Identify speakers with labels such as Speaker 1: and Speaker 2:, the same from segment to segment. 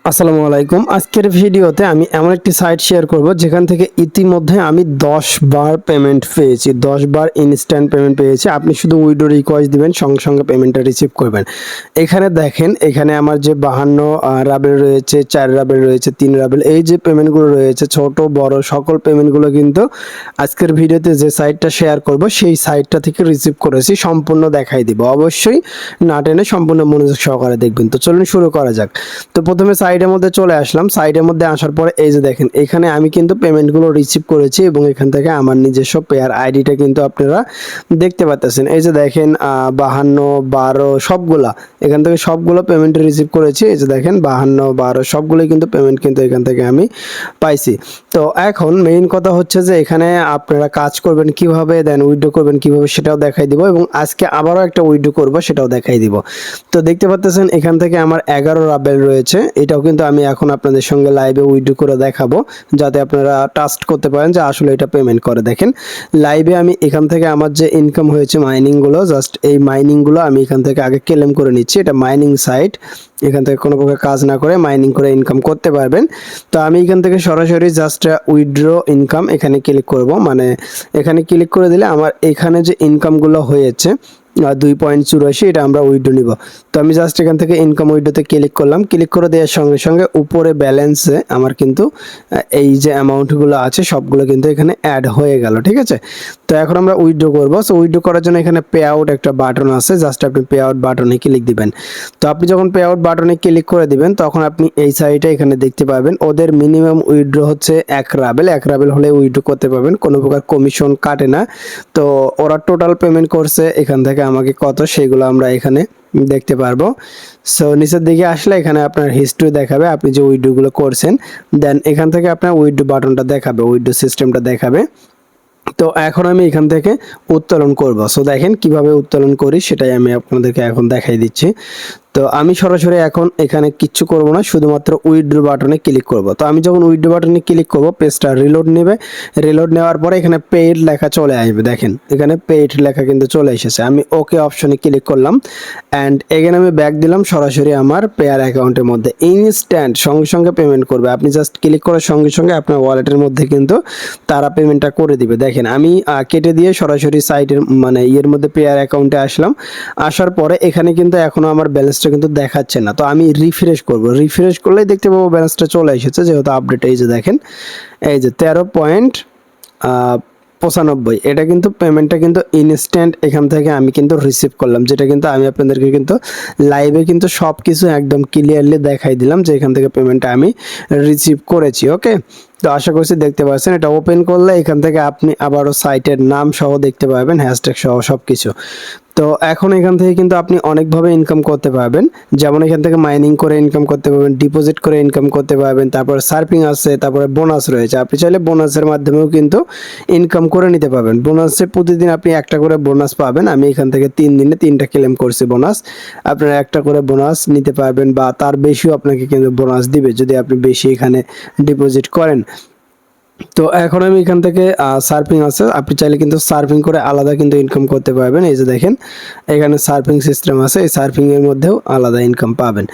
Speaker 1: আসসালামু আলাইকুম। আজকের ভিডিওতে আমি এমন একটি সাইট শেয়ার করব যেখান থেকে ইতিমধ্যে আমি 10 বার পেমেন্ট পেয়েছি, 10 বার ইনস্ট্যান্ট পেমেন্ট পেয়েছি। আপনি শুধু উইথড্র রিকোয়েস্ট দিবেন, সঙ্গে সঙ্গে পেমেন্টটা রিসিভ করবেন। এখানে দেখেন, এখানে আমার যে 52 রাবেল রয়েছে, 4 রাবেল রয়েছে, 3 রাবেল, এই যে পেমেন্টগুলো রয়েছে ছোট বড় সকল পেমেন্টগুলো কিন্তু আজকের ভিডিওতে যে সাইটটা শেয়ার করব সেই সাইটটা থেকে রিসিভ করেছি। সম্পূর্ণ দেখাই দিব, অবশ্যই না টেনে সম্পূর্ণ মনোযোগ সহকারে দেখবেন। তো চলুন শুরু করা যাক। তো প্রথমে সাইডের মধ্যে চলে আসলাম। সাইডের মধ্যে আসার পরে এই যে দেখেন, এখানে আমি কিন্তু পেমেন্টগুলো রিসিভ করেছি এবং এখান থেকে আমার নিজস্ব পেয়ার আইডিটা কিন্তু আপনারা দেখতে পাচ্ছেন। এই যে দেখেন 52, 12 সবগুলা এখান থেকে সবগুলো পেমেন্ট রিসিভ করেছি। এই যে দেখেন 52, 12 সবগুলোই কিন্তু পেমেন্ট কিন্তু এখান থেকে আমি পাইছি। তো এখন মেইন কথা হচ্ছে যে এখানে আপনারা কাজ করবেন কিভাবে, দেন উইথড্র করবেন কিভাবে সেটাও দেখাই দিব এবং আজকে আবারও একটা উইথড্র করব সেটাও দেখাই দিব। তো দেখতে পাচ্ছেন এখান থেকে আমার 11 রাবেল রয়েছে। এটাও কিন্তু আমি এখন আপনাদের সঙ্গে লাইভে উইথড্র করে দেখাবো, যাতে আপনারা ট্রাস্ট করতে পারেন যে আসলে এটা পেমেন্ট করে। দেখেন লাইভে আমি এখান থেকে আমার যে ইনকাম হয়েছে মাইনিংগুলো, জাস্ট এই মাইনিংগুলো আমি এখান থেকে আগে ক্লেম করে নিচ্ছি। এটা মাইনিং সাইট, এখান থেকে কোনো প্রকার কাজ না করে মাইনিং করে ইনকাম করতে পারবেন। তো আমি এখান থেকে সরাসরি জাস্ট উইথড্র ইনকাম এখানে ক্লিক করব। মানে এখানে ক্লিক করে দিলে আমার এখানে যে ইনকামগুলো হয়েছে 2.84 এটা আমরা উইথড্র নিব। তো আমি জাস্ট এখান থেকে ইনকাম উইথড্রোতে ক্লিক করলাম। ক্লিক করে দেওয়ার সঙ্গে সঙ্গে উপরে ব্যালেন্সে আমার কিন্তু এই যে অ্যামাউন্টগুলো আছে সবগুলো কিন্তু এখানে অ্যাড হয়ে গেল, ঠিক আছে। তো এখন আমরা উইথড্র করব। সো উইথড্র করার জন্য এখানে পে আউট একটা বাটন আছে, জাস্ট আপনি পে আউট বাটনে ক্লিক দিবেন। তো আপনি যখন পে আউট বাটনে ক্লিক করে দিবেন তখন আপনি এই সাইটে এখানে দেখতে পাবেন ওদের মিনিমাম উইথড্র হচ্ছে 1 রাবেল। 1 রাবেল হলে উইথড্র করতে পারবেন, কোনো প্রকার কমিশন কাটে না। তো ওরা টোটাল পেমেন্ট করছে এখান থেকে আমাকে কত, সেগুলো আমরা এখানে দেখতে পারবো। সো নিচের দিকে আসলে এখানে আপনার হিস্ট্রি দেখাবে, আপনি যে উইথড্রগুলো করছেন। দেন এখান থেকে আপনার উইথড্র বাটনটা দেখাবে, উইথড্র সিস্টেমটা দেখাবে। তো এখন আমি এখান থেকে উত্তোলন করব। সো দেখেন কিভাবে উত্তোলন করি সেটাই আমি আপনাদেরকে এখন দেখাই দিচ্ছি। তো আমি সরাসরি এখন এখানে কিচ্ছু করব না, শুধুমাত্র উইথড্র বাটনে ক্লিক করব। তো আমি যখন উইথড্র বাটনে ক্লিক করব পেজটা রিলোড নেবে। রিলোড নেওয়ার পরে এখানে পেইড লেখা চলে আসবে। দেখেন এখানে পেইড লেখা কিন্তু চলে এসেছে। আমি ওকে অপশনে ক্লিক করলাম অ্যান্ড এখানে আমি ব্যাক দিলাম সরাসরি আমার পেয়ার অ্যাকাউন্টের মধ্যে। ইনস্ট্যান্ট সঙ্গে সঙ্গে পেমেন্ট করবে। আপনি জাস্ট ক্লিক করার সঙ্গে সঙ্গে আপনার ওয়ালেটের মধ্যে কিন্তু তারা পেমেন্টটা করে দিবে। দেখেন আমি কেটে দিয়ে সরাসরি সাইটের মানে ইয়ের মধ্যে পেয়ার অ্যাকাউন্টে আসলাম। আসার পরে এখানে কিন্তু এখনো আমার ব্যালেন্স কিন্তু দেখাচ্ছে না। তো আমি রিফ্রেশ করব। রিফ্রেশ করলেই দেখতে পাবো ব্যালেন্সটা চলে এসেছে, যেহেতু আপডেট। এই যে দেখেন, এই যে 13.95 এটা কিন্তু পেমেন্টটা কিন্তু ইনস্ট্যান্ট এখান থেকে আমি কিন্তু রিসিভ করলাম, যেটা কিন্তু আমি আপনাদেরকে কিন্তু লাইভে কিন্তু সব কিছু একদম ক্লিয়ারলি দেখাই দিলাম যে এখান থেকে পেমেন্টটা আমি রিসিভ করেছি। ওকে, তো আশা করছি দেখতে পাচ্ছেন। এটা ওপেন করলে এখান থেকে আপনি আবারও সাইটের নাম সহ দেখতে পাবেন, হ্যাশট্যাগ সহ সব কিছু। তো এখন এখান থেকে কিন্তু আপনি অনেকভাবে ইনকাম করতে পারবেন। যেমন এখান থেকে মাইনিং করে ইনকাম করতে পারবেন, ডিপোজিট করে ইনকাম করতে পারবেন, তারপর সার্ফিং আছে, তারপরে বোনাস রয়েছে। আপনি চাইলে বোনাসের মাধ্যমেও কিন্তু ইনকাম করে নিতে পারবেন। বোনাসে প্রতিদিন আপনি একটা করে বোনাস পাবেন। আমি এখান থেকে 3 দিনে 3টা ক্লেম করছি বোনাস। আপনারা একটা করে বোনাস নিতে পারবেন বা তার বেশিও আপনাকে কিন্তু বোনাস দিবে যদি আপনি বেশি এখানে ডিপোজিট করেন। তো এখন আমি এখান থেকে সার্ফিং আছে, আপনি চাইলে কিন্তু সার্ফিং করে আলাদা কিন্তু ইনকাম করতে পারবেন। এই যে দেখেন এখানে সার্ফিং সিস্টেম আছে, এই সার্ফিং এর মধ্যেও আলাদা ইনকাম পাবেন।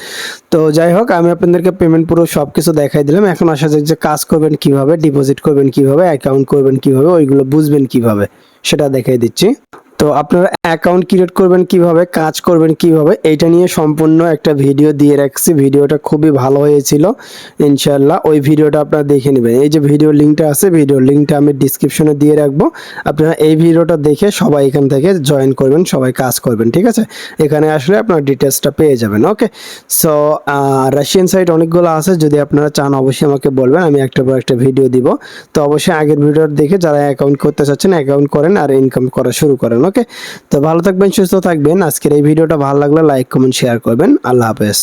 Speaker 1: তো যাই হোক, আমি আপনাদেরকে পেমেন্ট পুরো সব কিছু দেখাই দিলাম। এখন আসা যাক যে কাজ করবেন কিভাবে, ডিপোজিট করবেন কিভাবে, অ্যাকাউন্ট করবেন কিভাবে, ওইগুলো বুঝবেন কিভাবে সেটা দেখাই দিচ্ছি। তো আপনারা অ্যাকাউন্ট ক্রিয়েট করবেন কিভাবে, কাজ করবেন কিভাবে, এইটা নিয়ে সম্পূর্ণ একটা ভিডিও দিয়ে রাখছি। ভিডিওটা খুবই ভালো হয়েছিল ইনশাআল্লাহ, ওই ভিডিওটা আপনারা দেখে নেবেন। এই যে ভিডিও লিঙ্কটা আছে, ভিডিও লিঙ্কটা আমি ডিসক্রিপশনে দিয়ে রাখবো। আপনারা এই ভিডিওটা দেখে সবাই এখান থেকে জয়েন করবেন, সবাই কাজ করবেন, ঠিক আছে। এখানে আসলে আপনার ডিটেলসটা পেয়ে যাবেন। ওকে, সো রাশিয়ান সাইট অনেকগুলো আছে, যদি আপনারা চান অবশ্যই আমাকে বলবেন, আমি একটা পর একটা ভিডিও দিব। তো অবশ্যই আগের ভিডিও দেখে যারা অ্যাকাউন্ট করতে চাচ্ছেন অ্যাকাউন্ট করেন আর ইনকাম করা শুরু করেন। ওকে, তো ভালো থাকবেন, সুস্থ থাকবেন। আজকের এই ভিডিওটা ভালো লাগলে লাইক কমেন্ট শেয়ার করবেন। আল্লাহ হাফেজ।